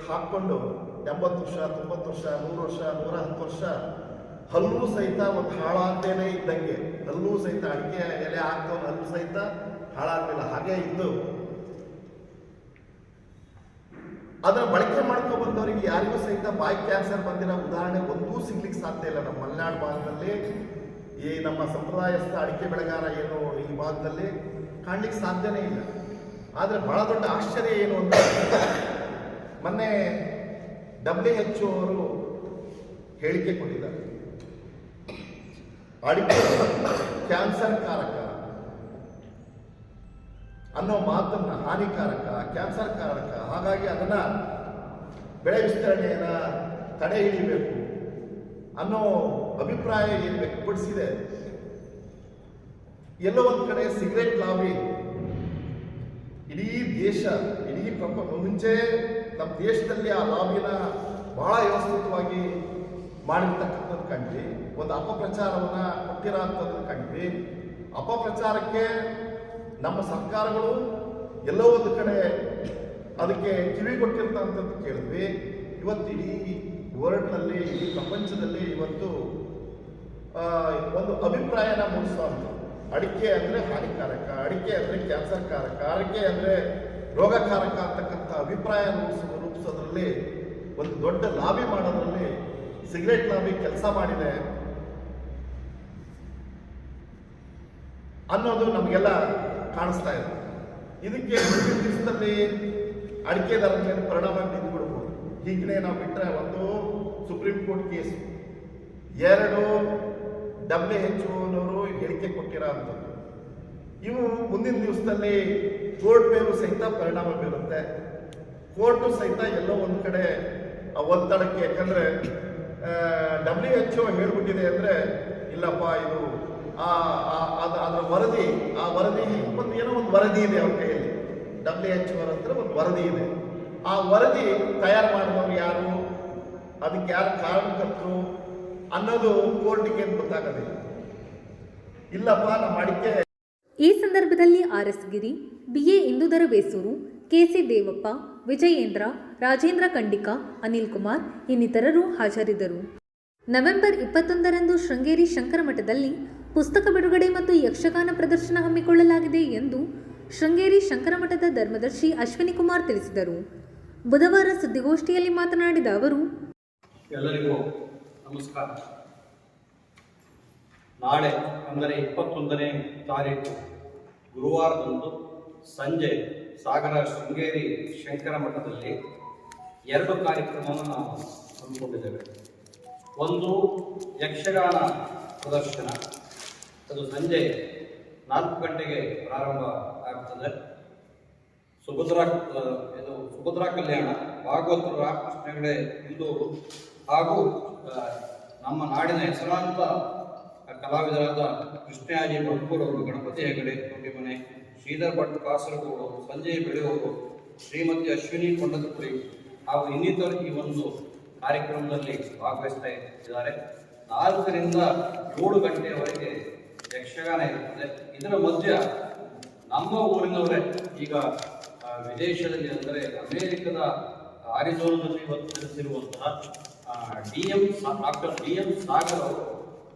ಹಾಕ್ಕೊಂಡು 80 ವರ್ಷ, 90 ವರ್ಷ, 100 ವರ್ಷ, 110 ವರ್ಷ ಹಲ್ಲು ಸಹಿತ ಒಂದು ಹಾಳಾಗ್ದೇನೆ ಇದ್ದಂಗೆ, ಹಲ್ಲು ಸಹಿತ ಅಡಿಕೆ ಎಲೆ ಹಾಕ್ತವನು ಹಲ್ಲು ಸಹಿತ ಹಾಳಾಗ್ಲಿಲ್ಲ, ಹಾಗೆ ಇದ್ದು ಅದರ ಬಳಕೆ ಮಾಡ್ಕೊ ಬಂದವರಿಗೆ ಯಾರಿಗೂ ಸಹಿತ ಬಾಯಿ ಕ್ಯಾನ್ಸರ್ ಬಂದಿರೋ ಉದಾಹರಣೆ ಒಂದೂ ಸಿಗ್ಲಿಕ್ಕೆ ಸಾಧ್ಯ ಇಲ್ಲ. ನಮ್ಮ ಮಲೆನಾಡು ಭಾಗದಲ್ಲಿ ಈ ನಮ್ಮ ಸಂಪ್ರದಾಯಸ್ಥ ಅಡಿಕೆ ಬೆಳೆಗಾರ ಏನು ಈ ಭಾಗದಲ್ಲಿ ಕಾಣ್ಲಿಕ್ಕೆ ಸಾಧ್ಯನೇ ಇಲ್ಲ. ಆದರೆ ಬಹಳ ದೊಡ್ಡ ಆಶ್ಚರ್ಯ ಏನು ಅಂತ, ಮೊನ್ನೆ WHO ಅವರು ಹೇಳಿಕೆ ಕೊಟ್ಟಿದ್ದಾರೆ, ಅಡಿಕೆ ಕ್ಯಾನ್ಸರ್ ಕಾರಕ ಅನ್ನೋ ಮಾತನ್ನ, ಹಾನಿಕಾರಕ, ಕ್ಯಾನ್ಸರ್ ಕಾರಕ, ಹಾಗಾಗಿ ಅದನ್ನ ಬೆಳೆ ವಿಸ್ತರಣೆಯನ್ನ ತಡೆ ಹಿಡಿಬೇಕು ಅನ್ನೋ ಅಭಿಪ್ರಾಯ ಏನು ವ್ಯಕ್ತಪಡಿಸಿದೆ. ಎಲ್ಲೋ ಒಂದು ಕಡೆ ಸಿಗರೇಟ್ ಲಾಬಿ ಇಡೀ ದೇಶ, ಇಡೀ ಮುಂಚೆ ನಮ್ಮ ದೇಶದಲ್ಲಿ ಆ ಲಾಬಿನ ಬಹಳ ವ್ಯವಸ್ಥಿತವಾಗಿ ಮಾಡಿರ್ತಕ್ಕಂಥದ್ದು ಕಂಡ್ವಿ. ಒಂದು ಅಪಪ್ರಚಾರವನ್ನ ಕೊಟ್ಟಿರೋಂಥದ್ದು ಕಂಡ್ವಿ. ಅಪಪ್ರಚಾರಕ್ಕೆ ನಮ್ಮ ಸರ್ಕಾರಗಳು ಎಲ್ಲೋ ಒಂದು ಕಡೆ ಅದಕ್ಕೆ ಕಿವಿ ಕೊಟ್ಟಿರ್ತಕ್ಕಂಥದ್ದು ಕೇಳಿದ್ವಿ. ಇವತ್ತು ಇಡೀ ವರ್ಲ್ಡ್ನಲ್ಲಿ, ಇಡೀ ಪ್ರಪಂಚದಲ್ಲಿ ಇವತ್ತು ಒಂದು ಅಭಿಪ್ರಾಯನ ಮೂಡಿಸುವಂಥದ್ದು. ಅಡಿಕೆ ಅಂದರೆ ಹಾನಿಕಾರಕ, ಅಡಿಕೆ ಅಂದರೆ ಕ್ಯಾನ್ಸರ್ ಕಾರಕ, ಅಡಿಕೆ ಅಂದರೆ ರೋಗಕಾರಕ ಅಂತಕ್ಕಂಥ ಅಭಿಪ್ರಾಯ ರೂಪಿಸೋದ್ರಲ್ಲಿ ಒಂದು ದೊಡ್ಡ ಲಾಬಿ ಮಾಡೋದ್ರಲ್ಲಿ ಸಿಗರೇಟ್ ಲಾಬಿ ಕೆಲಸ ಮಾಡಿದೆ ಅನ್ನೋದು ನಮಗೆಲ್ಲ ಕಾಣಿಸ್ತಾ ಇದೆ. ಇದಕ್ಕೆ ಮುಂದಿನ ದಿವಸದಲ್ಲಿ ಅಡಿಕೆ ದರದ ಮೇಲೆ ಪರಿಣಾಮ ಬಿದ್ದುಬಿಡ್ಬೋದು. ಹೀಗೆ ನಾವು ಬಿಟ್ಟರೆ, ಒಂದು ಸುಪ್ರೀಂ ಕೋರ್ಟ್ ಕೇಸು, 2 WHO ಹೇಳಿಕೆ ಕೊಟ್ಟಿರೋ ಅಂಥದ್ದು. ಇವು ಮುಂದಿನ ದಿವಸದಲ್ಲಿ ಕೋರ್ಟ್ ಮೇಲೂ ಸಹಿತ ಪರಿಣಾಮ ಬೀರುತ್ತೆ. ಕೋರ್ಟು ಸಹಿತ ಎಲ್ಲೋ ಒಂದು ಕಡೆ ಒತ್ತಡಕ್ಕೆ, ಯಾಕಂದರೆ WHO ಹೇಳ್ಬಿಟ್ಟಿದೆ ಅಂದರೆ ಇಲ್ಲಪ್ಪ ಇದು ಅದರ ವರದಿ, ಆ ವರದಿ ಏನೋ ಒಂದು ವರದಿ ಇದೆ ಅವ್ರ ಕೈಯಲ್ಲಿ. WHO ಹತ್ರ ಒಂದು ವರದಿ ಇದೆ. ಆ ವರದಿ ತಯಾರು ಮಾಡಿದವರು ಯಾರು, ಅದಕ್ಕೆ ಯಾರು ಕಾರಣಕರ್ತರು ಅನ್ನೋದು ಕೋರ್ಟಿಗೆ ಗೊತ್ತಾಗೋದಿಲ್ಲ. ಇಲ್ಲಪ್ಪ ನಮ್ಮ ಅಡಿಕೆ. ಈ ಸಂದರ್ಭದಲ್ಲಿ RS ಗಿರಿ, BA ಇಂದುಧರ ಬೇಸೂರು, KC ದೇವಪ್ಪ, ವಿಜಯೇಂದ್ರ, ರಾಜೇಂದ್ರ ಕಂಡಿಕ, ಅನಿಲ್ ಕುಮಾರ್ ಇನ್ನಿತರರು ಹಾಜರಿದ್ದರು. ನವೆಂಬರ್ 21ರಂದು ಶೃಂಗೇರಿ ಶಂಕರಮಠದಲ್ಲಿ ಪುಸ್ತಕ ಬಿಡುಗಡೆ ಮತ್ತು ಯಕ್ಷಗಾನ ಪ್ರದರ್ಶನ ಹಮ್ಮಿಕೊಳ್ಳಲಾಗಿದೆ ಎಂದು ಶೃಂಗೇರಿ ಶಂಕರಮಠದ ಧರ್ಮದರ್ಶಿ ಅಶ್ವಿನಿ ಕುಮಾರ್ ತಿಳಿಸಿದರು. ಬುಧವಾರ ಸುದ್ದಿಗೋಷ್ಠಿಯಲ್ಲಿ ಮಾತನಾಡಿದ ಅವರು, ಎಲ್ಲರಿಗೂ ನಮಸ್ಕಾರ. ನಾಳೆ ಅಂದರೆ 21ನೇ ತಾರೀಕು ಗುರುವಾರದಂದು ಸಂಜೆ ಸಾಗರ ಶೃಂಗೇರಿ ಶಂಕರ ಮಠದಲ್ಲಿ 2 ಕಾರ್ಯಕ್ರಮವನ್ನು ನಾವು ಹಮ್ಮಿಕೊಂಡಿದ್ದೇವೆ. ಒಂದು ಯಕ್ಷಗಾನ ಪ್ರದರ್ಶನ, ಅದು ಸಂಜೆ 4 ಗಂಟೆಗೆ ಪ್ರಾರಂಭ ಆಗ್ತದೆ. ಸುಭದ್ರಾ ಕಲ್ಯಾಣ, ಭಾಗವತರು ರಾಮಕೃಷ್ಣ ಹೆಗಡೆ ಇಂದೂರು ಹಾಗೂ ನಮ್ಮ ನಾಡಿನ ಹೆಸರಾಂತ ಕಲಾವಿದರಾದ ಕೃಷ್ಣಯಾಜಿ ಬಂಕೂರವರು, ಗಣಪತಿ ಹೆಗಡೆ ತೊಂಡಿಮನೆ, ಶ್ರೀಧರ್ ಭಟ್ ಕಾಸರಗೋಡು, ಸಂಜಯ್ ಬೆಳೆಯೂರು, ಶ್ರೀಮತಿ ಅಶ್ವಿನಿ ಕೊಂಡದಪುರಿ ಹಾಗೂ ಇನ್ನಿತರು ಈ ಒಂದು ಕಾರ್ಯಕ್ರಮದಲ್ಲಿ ಭಾಗವಹಿಸ್ತಾ ಇದ್ದಾರೆ. 4ರಿಂದ 7 ಗಂಟೆಯವರೆಗೆ ಯಕ್ಷಗಾನ ಇರುತ್ತದೆ. ಇದರ ಮಧ್ಯ ನಮ್ಮ ಊರಿನವರೇ ಈಗ ವಿದೇಶದಲ್ಲಿ, ಅಂದರೆ ಅಮೇರಿಕದ ಆರಿಜೋನದಲ್ಲಿ ನೆಲೆಸಿರುವಂತಹ ಡಾಕ್ಟರ್ DM ಸಾಗರ್ ಅವರು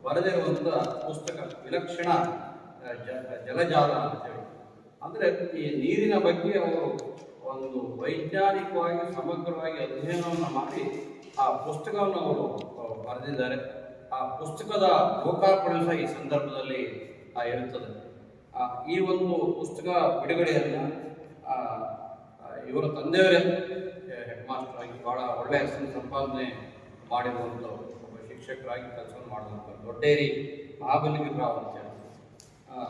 ಬರೆದಿರುವಂತಹ ಪುಸ್ತಕ ವಿಲಕ್ಷಣ ಜಲಜಾಲ ಅಂತೇಳಿ, ಅಂದರೆ ಈ ನೀರಿನ ಬಗ್ಗೆ ಅವರು ಒಂದು ವೈಜ್ಞಾನಿಕವಾಗಿ ಸಮಗ್ರವಾಗಿ ಅಧ್ಯಯನವನ್ನು ಮಾಡಿ ಆ ಪುಸ್ತಕವನ್ನು ಅವರು ಬರೆದಿದ್ದಾರೆ. ಆ ಪುಸ್ತಕದ ಲೋಕಾರ್ಪಣೆ ಸಹ ಈ ಸಂದರ್ಭದಲ್ಲಿ ಇರುತ್ತದೆ. ಈ ಒಂದು ಪುಸ್ತಕ ಬಿಡುಗಡೆಯನ್ನು ಇವರ ತಂದೆಯವರೇ ಹೆಡ್ ಮಾಸ್ಟರ್ ಆಗಿ ಬಹಳ ಒಳ್ಳೆಯ ಹೆಸರು ಸಂಪಾದನೆ ಮಾಡಿರುವಂಥವ್ರು, ಒಬ್ಬ ಶಿಕ್ಷಕರಾಗಿ ಕೆಲಸವನ್ನು ಮಾಡಿದಂಥವ್ರು, ದೊಡ್ಡೇರಿ ಮಹಾಬಲಿಗಿರಾವ್ ಅಂತೇಳಿ.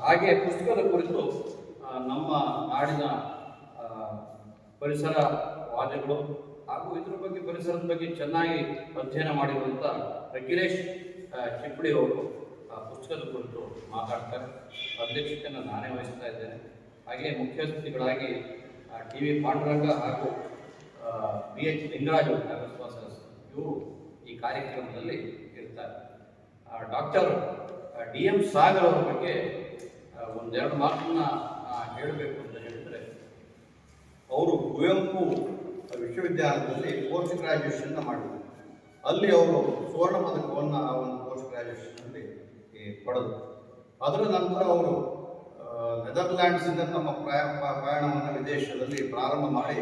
ಹಾಗೆ ಪುಸ್ತಕದ ಕುರಿತು ನಮ್ಮ ನಾಡಿನ ಪರಿಸರವಾದಿಗಳು ಹಾಗೂ ಇದರ ಬಗ್ಗೆ, ಪರಿಸರದ ಬಗ್ಗೆ ಚೆನ್ನಾಗಿ ಅಧ್ಯಯನ ಮಾಡಿರುವಂಥ ಅಖಿಲೇಶ್ ಚಿಪ್ಪಡಿ ಅವರು ಪುಸ್ತಕದ ಕುರಿತು ಮಾತಾಡ್ತಾರೆ. ಅಧ್ಯಕ್ಷತೆಯನ್ನು ನಾನೇ ವಹಿಸ್ತಾ ಇದ್ದೇನೆ. ಹಾಗೆ ಮುಖ್ಯ ಅತಿಥಿಗಳಾಗಿ TV ಪಾಂಡುರಂಗ ಹಾಗೂ BH ಲಿಂಗರಾಜು ಇವರು ಈ ಕಾರ್ಯಕ್ರಮದಲ್ಲಿ ಇರ್ತಾರೆ. ಡಾಕ್ಟರ್ DM ಸಾಗರ್ ಅವರ ಬಗ್ಗೆ 1-2 ಮಾತನ್ನ ಹೇಳಬೇಕು ಅಂತ ಹೇಳಿದರೆ, ಅವರು ಕುವೆಂಪು ವಿಶ್ವವಿದ್ಯಾಲಯದಲ್ಲಿ ಪೋಸ್ಟ್ ಗ್ರಾಜ್ಯುಯೇಷನ್ ಮಾಡಿದರು. ಅಲ್ಲಿ ಅವರು ಸುವರ್ಣ ಪದಕವನ್ನು ಆ ಒಂದು ಪೋಸ್ಟ್ ಗ್ರಾಜ್ಯುಯೇಷನ್ನಲ್ಲಿ ಪಡೆದರು. ಅದರ ನಂತರ ಅವರು ನೆದರ್ಲ್ಯಾಂಡ್ಸಿಂದ ತಮ್ಮ ಪ್ರಯಾಣವನ್ನು ವಿದೇಶದಲ್ಲಿ ಪ್ರಾರಂಭ ಮಾಡಿ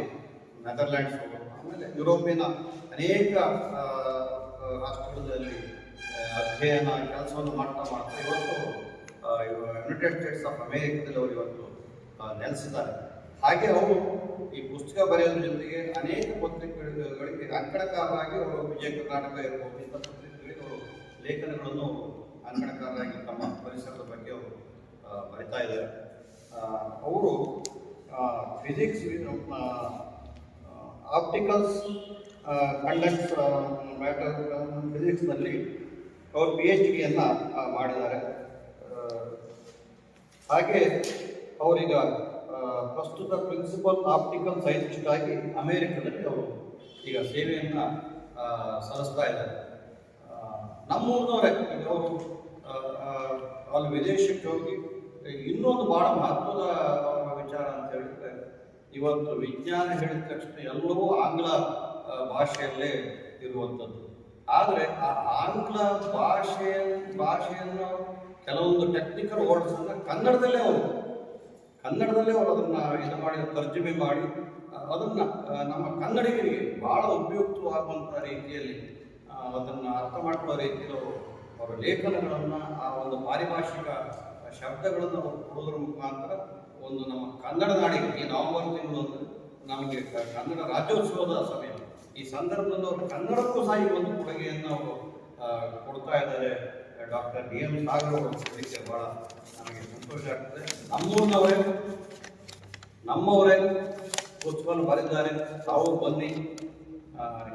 ನೆದರ್ಲ್ಯಾಂಡ್ಸ್ ಹೋದರು. ಆಮೇಲೆ ಯುರೋಪಿನ ಅನೇಕ ರಾಷ್ಟ್ರಗಳಲ್ಲಿ ಅಧ್ಯಯನ ಕೆಲಸವನ್ನು ಮಾಡ್ತಾ ಇವತ್ತು ಯುನೈಟೆಡ್ ಸ್ಟೇಟ್ಸ್ ಆಫ್ ಅಮೇರಿಕಾದಲ್ಲಿ ಅವರು ಇವತ್ತು ನೆಲೆಸಿದ್ದಾರೆ. ಹಾಗೆ ಅವರು ಈ ಪುಸ್ತಕ ಬರೆಯೋದ್ರ ಜೊತೆಗೆ ಅನೇಕ ಪತ್ರಿಕೆಗಳಿಗೆ ಅಂಕಣಕಾರರಾಗಿ ಅವರು ವಿಜಯ ಕರ್ನಾಟಕ ಇರ್ಬೋದು, ಇಂಥ ಪತ್ರಿಕೆಗಳಿಗೆ ಅವರು ಲೇಖನಗಳನ್ನು ಅಂಕಣಕಾರರಾಗಿ ತಮ್ಮ ಪರಿಸರದ ಬಗ್ಗೆ ಅವರು ಬರಿತಾ ಇದ್ದಾರೆ. ಅವರು ಫಿಸಿಕ್ಸ್, ಆಪ್ಟಿಕಲ್ಸ್ ಕಂಡಕ್ಟ್ಸ್ ಮ್ಯಾಟರ್ ಫಿಸಿಕ್ಸ್ನಲ್ಲಿ ಅವರು PhD-ಯನ್ನು ಮಾಡಿದ್ದಾರೆ. ಹಾಗೆ ಅವರೀಗ ಪ್ರಸ್ತುತ ಪ್ರಿನ್ಸಿಪಲ್ ಆಪ್ಟಿಕಲ್ ಸೈಂಟಿಸ್ಟ್ ಆಗಿ ಅಮೇರಿಕದಲ್ಲಿ ಅವರು ಈಗ ಸೇವೆಯನ್ನು ಸಲ್ಲಿಸ್ತಾ ಇದ್ದಾರೆ. ನಮ್ಮೂರಿನವರೇ ಅವರು ಅಲ್ಲಿ ವಿದೇಶಕ್ಕೆ ಹೋಗಿ ಇನ್ನೊಂದು ಬಹಳ ಮಹತ್ವದ ವಿಚಾರ ಅಂತ ಹೇಳಿದ್ರೆ, ಇವತ್ತು ವಿಜ್ಞಾನ ಹೇಳಿದ ತಕ್ಷಣ ಎಲ್ಲವೂ ಆಂಗ್ಲ ಭಾಷೆಯಲ್ಲೇ ಇರುವಂಥದ್ದು. ಆದರೆ ಆ ಆಂಗ್ಲ ಭಾಷೆಯನ್ನು ಕೆಲವೊಂದು ಟೆಕ್ನಿಕಲ್ ವರ್ಡ್ಸನ್ನು ಕನ್ನಡದಲ್ಲೇ ಅವರು ಅದನ್ನು ಇದು ಮಾಡಿ ತರ್ಜುಮೆ ಮಾಡಿ ಅದನ್ನು ನಮ್ಮ ಕನ್ನಡಿಗರಿಗೆ ಬಹಳ ಉಪಯುಕ್ತವಾಗುವಂಥ ರೀತಿಯಲ್ಲಿ ಅದನ್ನು ಅರ್ಥ ಮಾಡ್ಕೊಳ್ಳೋ ರೀತಿಯಲ್ಲಿ ಅವರ ಲೇಖನಗಳನ್ನು ಆ ಒಂದು ಪಾರಿಭಾಷಿಕ ಶಬ್ದಗಳನ್ನು ಅವರು ಕೊಡೋದ್ರ ಮುಖಾಂತರ ಒಂದು ನಮ್ಮ ಕನ್ನಡ ನಾಡಿಗೆ ಈ ನವೆಂಬರ್ ತಿಂಗಳು ಅಂದರೆ ನಮಗೆ ಕನ್ನಡ ರಾಜ್ಯೋತ್ಸವದ ಸಮಯ. ಈ ಸಂದರ್ಭದಲ್ಲಿ ಅವರು ಕನ್ನಡಕ್ಕೂ ಸಹ ಈ ಒಂದು ಕೊಡುಗೆಯನ್ನು ಅವರು ಕೊಡ್ತಾ ಇದ್ದಾರೆ. ಡಾಕ್ಟರ್ DM ಸಾಗರ್ ಅವರು ಕೊಡಲಿಕ್ಕೆ ಭಾಳ ನಮಗೆ ಸಂತೋಷ ಆಗ್ತದೆ. ನಮ್ಮವರೇ ಪುಸ್ತಕವನ್ನು ಬರೆದಿದ್ದಾರೆ. ತಾವು ಬನ್ನಿ,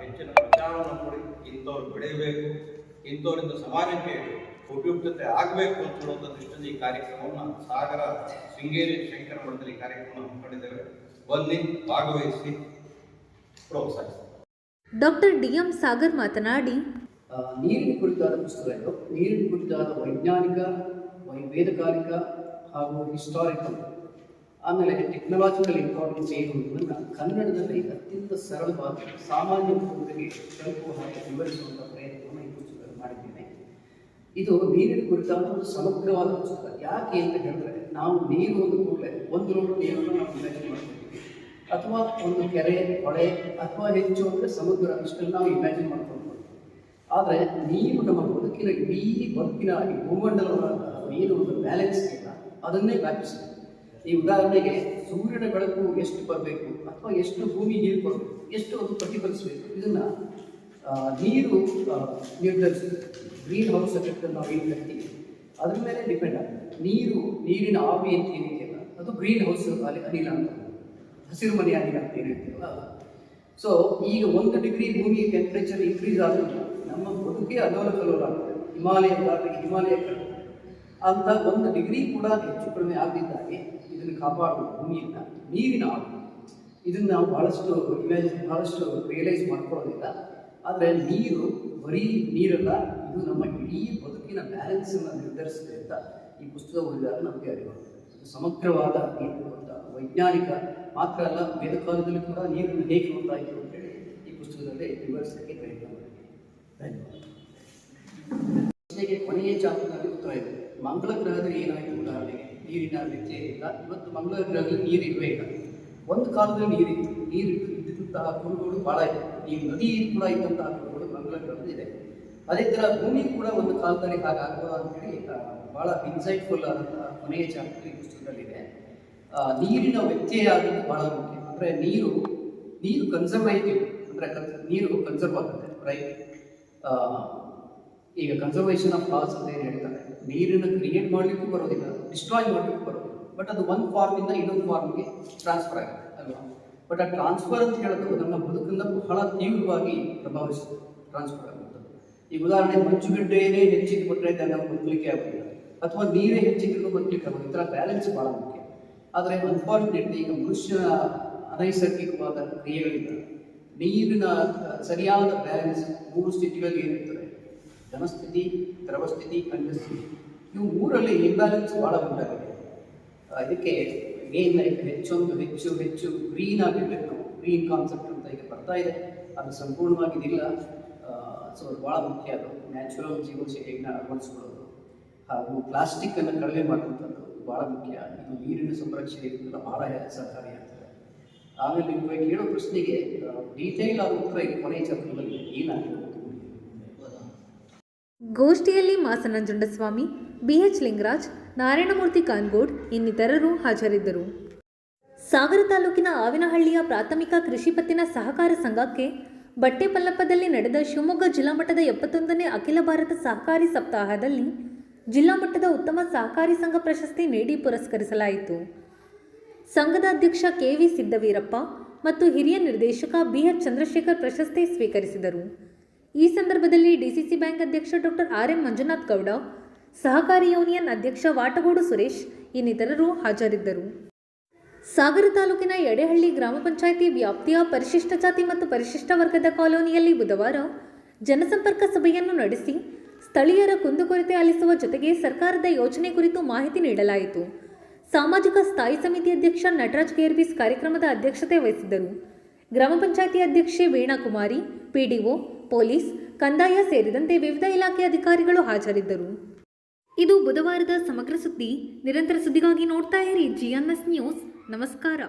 ಹೆಚ್ಚಿನ ಪ್ರಚಾರವನ್ನು ಕೊಡಿ. ಇಂಥವ್ರು ಬೆಳೆಯಬೇಕು, ಇಂಥವರಿಂದ ಸಮಾಜಕ್ಕೆ ಉಪಯುಕ್ತತೆ ಆಗಬೇಕು ಅಂತ ಹೇಳುವಂಥ ದೃಷ್ಟಿಯಿಂದ ಈ ಕಾರ್ಯಕ್ರಮವನ್ನು ಸಾಗರ ಶೃಂಗೇರಿ ಶಂಕರ ಮಠದಲ್ಲಿ ಕಾರ್ಯಕ್ರಮ ಹಮ್ಮಿಕೊಂಡಿದ್ದೇವೆ. ಬನ್ನಿ, ಭಾಗವಹಿಸಿ, ಪ್ರೋತ್ಸಾಹಿಸಿ. ಡಾಕ್ಟರ್ DM ಸಾಗರ್ ಮಾತನಾಡಿ, ನೀರಿನ ಕುರಿತಾದ ಪುಸ್ತಕಗಳು, ನೀರಿನ ಕುರಿತಾದ ವೈಜ್ಞಾನಿಕ, ವೇದಕಾಲಿಕ ಹಾಗೂ ಹಿಸ್ಟಾರಿಕಲ್, ಆಮೇಲೆ ಟೆಕ್ನಾಲಜಿಕಲ್ ಇಂಪಾರ್ಟೆನ್ಸ್ ಏನು ಅನ್ನೋದನ್ನು ಕನ್ನಡದಲ್ಲಿ ಅತ್ಯಂತ ಸರಳವಾಗಿ ಸಾಮಾನ್ಯ ಹುಡುಗರಿಗೆ ತಲುಪುವ ಹಾಗೆ ವಿವರಿಸುವಂಥ ಪ್ರಯತ್ನವನ್ನು ಈ ಪುಸ್ತಕದಲ್ಲಿ ಮಾಡಿದ್ದೇನೆ. ಇದು ನೀರಿನ ಕುರಿತಾದ ಒಂದು ಸಮಗ್ರವಾದ ಪುಸ್ತಕ. ಯಾಕೆ ಅಂತ ಹೇಳಿದ್ರೆ, ನಾವು ನೀರು ಒಂದು ಕೂಡಲೇ ಒಂದು ಲೋಟ ನೀರನ್ನು ನಾವು ಇಮ್ಯಾಜಿನ್ ಮಾಡ್ಕೊಳ್ತೀವಿ, ಅಥವಾ ಒಂದು ಕೆರೆ, ಹೊಳೆ, ಅಥವಾ ಹೆಚ್ಚು ಅಂದರೆ ಸಮುದ್ರ, ಇಷ್ಟನ್ನು ನಾವು ಇಮ್ಯಾಜಿನ್ ಮಾಡ್ಕೊಳ್ತೀವಿ. ಆದರೆ ನೀರು ನಮ್ಮ ಬದುಕಿನ ಇಡೀ ಬದುಕಿನ ಈ ಭೂಮಂಡಲದ ಏನು ಒಂದು ಬ್ಯಾಲೆನ್ಸ್ ಇಲ್ಲ, ಅದನ್ನೇ ವ್ಯಾಪಿಸಿದೆ. ಈ ಉದಾಹರಣೆಗೆ ಸೂರ್ಯನ ಬೆಳಕು ಎಷ್ಟು ಬರಬೇಕು, ಅಥವಾ ಎಷ್ಟು ಭೂಮಿ ನೀರು ಕೊಡಬೇಕು, ಎಷ್ಟು ಅದು ಪ್ರತಿಫಲಿಸಬೇಕು, ಇದನ್ನು ನೀರು ನಿರ್ಧರಿಸುತ್ತೆ. ಗ್ರೀನ್ ಹೌಸ್ ಎಫೆಕ್ಟ್ ನಾವು ಏನು ಕರಿತೀವಿ ಅದ್ರ ಮೇಲೆ ಡಿಪೆಂಡ್ ಆಗುತ್ತೆ. ನೀರಿನ ಆವಿ ಅಂತ ಏನಿದೆಯಲ್ಲ, ಅದು ಗ್ರೀನ್ ಹೌಸ್ ಅನಿಲ ಅಂತ, ಹಸಿರು ಮನೆ ಅನಿಲ ಅಂತ ಏನಿರ್ತೀವಲ್ಲ ಅದು. ಸೊ ಈಗ 1 ಡಿಗ್ರಿ ಭೂಮಿ ಟೆಂಪ್ರೇಚರ್ ಇನ್ಕ್ರೀಸ್ ಆದರೂ ನಮ್ಮ ಬದುಕೇ ಅಲ್ಲೋಲ ಕಲ್ಲೋಲ ಆಗ್ತದೆ. ಹಿಮಾಲಯ ಅಂತ 1 ಡಿಗ್ರಿ ಕೂಡ ಹೆಚ್ಚು ಕಡಿಮೆ ಆಗದಿದ್ದಾಗೆ ಇದನ್ನು ಕಾಪಾಡುವ ಭೂಮಿಯಿಂದ ನೀರಿನ ಆವಿ, ಇದನ್ನು ನಾವು ಬಹಳಷ್ಟು ರಿಯಲೈಸ್ ಮಾಡ್ಕೊಳ್ಳೋದಿಲ್ಲ. ಆದರೆ ನೀರು ಬರೀ ನೀರಲ್ಲ, ಇದು ನಮ್ಮ ಇಡೀ ಬದುಕಿನ ಬ್ಯಾಲೆನ್ಸನ್ನು ನಿರ್ಧರಿಸಿದೆ ಅಂತ ಈ ಪುಸ್ತಕ ಓದಿದಾಗ ನಮಗೆ ಅರಿವಾಗುತ್ತೆ. ಸಮಗ್ರವಾದ ನೀರು ಅಂತ ವೈಜ್ಞಾನಿಕ ಮಾತ್ರ ಅಲ್ಲ, ವೇದಕಾಲದಲ್ಲಿ ಕೂಡ ನೀರನ್ನು ಹೇಗೆ ನೋಡ್ತಾಯಿತ್ತು ಅಂತೇಳಿ ಈ ಪುಸ್ತಕದಲ್ಲಿ ವಿವರಿಸಲಿಕ್ಕೆ ಪ್ರಯತ್ನ ಮಾಡಿದೆ. ಧನ್ಯವಾದ. ಪ್ರಶ್ನೆಗೆ ಕೊನೆಯ ಚಾಪ್ಟರ್ನಲ್ಲಿ ಉತ್ತರ ಇದೆ. ಮಂಗಳ ಗ್ರಹದಲ್ಲಿ ಏನಾಯಿತು? ಉದಾಹರಣೆಗೆ ನೀರಿನ ವ್ಯತ್ಯಯ ಇಲ್ಲ. ಇವತ್ತು ಮಂಗಳ ಗ್ರಹದಲ್ಲಿ ನೀರು ಇರುವೇ ಇಲ್ಲ. ಒಂದು ಕಾಲದಲ್ಲಿ ನೀರು ಇದ್ದಂತಹ ಕುರುಗಳು ಭಾಳ ಇದೆ. ಈ ನದಿ ಕೂಡ ಇದ್ದಂತಹ ಕುರುಗಳು ಮಂಗಳ ಗ್ರಹದಲ್ಲಿ ಇದೆ. ಅದೇ ಥರ ಭೂಮಿ ಕೂಡ ಒಂದು ಕಾಲದಲ್ಲಿ ಹಾಗಾಗ್ಬೋದು ಅಂತೇಳಿ ಭಾಳ ಇನ್ಸೈಟ್ಫುಲ್ ಆದಂತಹ ಕೊನೆಯ ಚಾಪ್ಟರ್ ಈ ಪುಸ್ತಕದಲ್ಲಿದೆ. ನೀರಿನ ವ್ಯತ್ಯಯ ಆಗೋದು ಭಾಳ ಮುಖ್ಯ. ಅಂದರೆ ನೀರು ಕನ್ಸರ್ವೇಟಿವ್, ಅಂದರೆ ನೀರು ಕನ್ಸರ್ವ್ ಆಗುತ್ತೆ, ರೈಟ್? ಈಗ ಕನ್ಸರ್ವೇಷನ್ ಆಫ್ ಲಾಸ್ ಅಂತ ಏನು ಹೇಳ್ತಾರೆ, ನೀರನ್ನು ಕ್ರಿಯೇಟ್ ಮಾಡಲಿಕ್ಕೂ ಬರೋದಿಲ್ಲ, ಡಿಸ್ಟ್ರಾಯ್ ಮಾಡಲಿಕ್ಕೂ ಬರೋದಿಲ್ಲ. ಬಟ್ ಅದು ಒಂದು ಫಾರ್ಮಿಂದ ಇನ್ನೊಂದು ಫಾರ್ಮ್ಗೆ ಟ್ರಾನ್ಸ್ಫರ್ ಆಗುತ್ತೆ ಅಲ್ವಾ? ಬಟ್ ಆ ಟ್ರಾನ್ಸ್ಫರ್ ಅಂತ ಹೇಳೋದು ನಮ್ಮ ಬದುಕನ್ನು ಬಹಳ ತೀವ್ರವಾಗಿ ಪ್ರಭಾವಿಸುತ್ತೆ. ಟ್ರಾನ್ಸ್ಫರ್ ಆಗುತ್ತದೆ. ಈಗ ಉದಾಹರಣೆ, ಮಂಜುಗಡ್ಡೆಯೇ ಹೆಚ್ಚಿಗೆ ಬಿಟ್ಟರೆ ನಾವು ಬದುಕಲಿಕ್ಕೆ ಆಗೋದಿಲ್ಲ, ಅಥವಾ ನೀರೇ ಹೆಚ್ಚಿಗೆ ಬದುಕಲಿಕ್ಕೆ ಆಗೋದು. ಈ ಥರ ಬ್ಯಾಲೆನ್ಸ್ ಭಾಳ ಮುಖ್ಯ. ಆದರೆ ಅನ್ಫಾರ್ಚುನೇಟ್ಲಿ ಈಗ ಮನುಷ್ಯನ ಅನೈಸರ್ಗಿಕವಾದ ಕ್ರಿಯೆಗಳಿಂದ ನೀರಿನ ಸರಿಯಾದ ಬ್ಯಾಲೆನ್ಸ್ 3 ಸ್ಥಿತಿಗಳಲ್ಲಿ ಏನಿರ್ತದೆ, ಘನಸ್ಥಿತಿ, ದ್ರವಸ್ಥಿತಿ, ಖಂಡಸ್ಥಿತಿ, ಇವು 3ರಲ್ಲಿ ಇಂಬ್ಯಾಲೆನ್ಸ್ ಭಾಳ ಉಂಟಾಗಿದೆ. ಇದಕ್ಕೆ ಹೆಚ್ಚು ಗ್ರೀನ್ ಆಗಿರಬೇಕು ನಾವು. ಗ್ರೀನ್ ಕಾನ್ಸೆಪ್ಟ್ ಅಂತ ಈಗ ಬರ್ತಾ ಇದೆ, ಅದು ಸಂಪೂರ್ಣವಾಗಿ ಇದಿಲ್ಲ. ಸೊ ಅದು ಭಾಳ ಮುಖ್ಯ. ಅದು ನ್ಯಾಚುರಲ್ ಜೀವನ ಶೈಲಿಯನ್ನು ಅಳವಡಿಸ್ಕೊಳ್ಳೋದು ಹಾಗೂ ಪ್ಲಾಸ್ಟಿಕ್ಕನ್ನು ಕಡಿಮೆ ಮಾಡುವಂಥದ್ದು ಭಾಳ ಮುಖ್ಯ. ಇದು ನೀರಿನ ಸಂರಕ್ಷಣೆಗೆಲ್ಲ ಭಾಳ ಸಹಕಾರಿಯಾಗ್ತದೆ. ಆಮೇಲೆ ನೀವು ಕೇಳೋ ಪ್ರಶ್ನೆಗೆ ಡೀಟೇಲ್ ಆದ ಉತ್ತರ ಈಗ ಕೊನೆಯ ಚಾಪ್ಟರ್ನಲ್ಲಿ ಏನಾಗಿದೆ. ಗೋಷ್ಠಿಯಲ್ಲಿ ಮಾಸ ನಂಜುಂಡಸ್ವಾಮಿ, BH ಲಿಂಗರಾಜ್, ನಾರಾಯಣಮೂರ್ತಿ ಕಾನ್ಗೋಡ್ ಇನ್ನಿತರರು ಹಾಜರಿದ್ದರು. ಸಾಗರ ತಾಲೂಕಿನ ಆವಿನಹಳ್ಳಿಯ ಪ್ರಾಥಮಿಕ ಕೃಷಿ ಪತ್ತಿನ ಸಹಕಾರ ಸಂಘಕ್ಕೆ ಬಟ್ಟೆಪಲ್ಲಪ್ಪದಲ್ಲಿ ನಡೆದ ಶಿವಮೊಗ್ಗ ಜಿಲ್ಲಾ ಮಟ್ಟದ 71ನೇ ಅಖಿಲ ಭಾರತ ಸಹಕಾರಿ ಸಪ್ತಾಹದಲ್ಲಿ ಜಿಲ್ಲಾ ಮಟ್ಟದ ಉತ್ತಮ ಸಹಕಾರಿ ಸಂಘ ಪ್ರಶಸ್ತಿ ನೀಡಿ ಪುರಸ್ಕರಿಸಲಾಯಿತು. ಸಂಘದ ಅಧ್ಯಕ್ಷ KV ಸಿದ್ದವೀರಪ್ಪ ಮತ್ತು ಹಿರಿಯ ನಿರ್ದೇಶಕ BH ಚಂದ್ರಶೇಖರ್ ಪ್ರಶಸ್ತಿ ಸ್ವೀಕರಿಸಿದರು. ಈ ಸಂದರ್ಭದಲ್ಲಿ DCC ಬ್ಯಾಂಕ್ ಅಧ್ಯಕ್ಷ ಡಾಕ್ಟರ್ RM ಮಂಜುನಾಥ್ ಗೌಡ, ಸಹಕಾರಿ ಯೂನಿಯನ್ ಅಧ್ಯಕ್ಷ ವಾಟಗೋಡು ಸುರೇಶ್ ಇನ್ನಿತರರು ಹಾಜರಿದ್ದರು. ಸಾಗರ ತಾಲೂಕಿನ ಯಡೇಹಳ್ಳಿ ಗ್ರಾಮ ಪಂಚಾಯಿತಿ ವ್ಯಾಪ್ತಿಯ ಪರಿಶಿಷ್ಟ ಜಾತಿ ಮತ್ತು ಪರಿಶಿಷ್ಟ ವರ್ಗದ ಕಾಲೋನಿಯಲ್ಲಿ ಬುಧವಾರ ಜನಸಂಪರ್ಕ ಸಭೆಯನ್ನು ನಡೆಸಿ ಸ್ಥಳೀಯರ ಕುಂದುಕೊರತೆ ಆಲಿಸುವ ಜೊತೆಗೆ ಸರ್ಕಾರದ ಯೋಜನೆ ಕುರಿತು ಮಾಹಿತಿ ನೀಡಲಾಯಿತು. ಸಾಮಾಜಿಕ ಸ್ಥಾಯಿ ಸಮಿತಿ ಅಧ್ಯಕ್ಷ ನಟರಾಜ್ ಗೇರ್ಬೀಸ್ ಕಾರ್ಯಕ್ರಮದ ಅಧ್ಯಕ್ಷತೆ ವಹಿಸಿದ್ದರು. ಗ್ರಾಮ ಪಂಚಾಯಿತಿ ಅಧ್ಯಕ್ಷೆ ವೀಣಾಕುಮಾರಿ, PDO, ಪೊಲೀಸ್, ಕಂದಾಯ ಸೇರಿದಂತೆ ವಿವಿಧ ಇಲಾಖೆ ಅಧಿಕಾರಿಗಳು ಹಾಜರಿದ್ದರು. ಇದು ಬುಧವಾರದ ಸಮಗ್ರ ಸುದ್ದಿ. ನಿರಂತರ ಸುದ್ದಿಗಾಗಿ ನೋಡ್ತಾ ಇರಿ GNS ನ್ಯೂಸ್. ನಮಸ್ಕಾರ.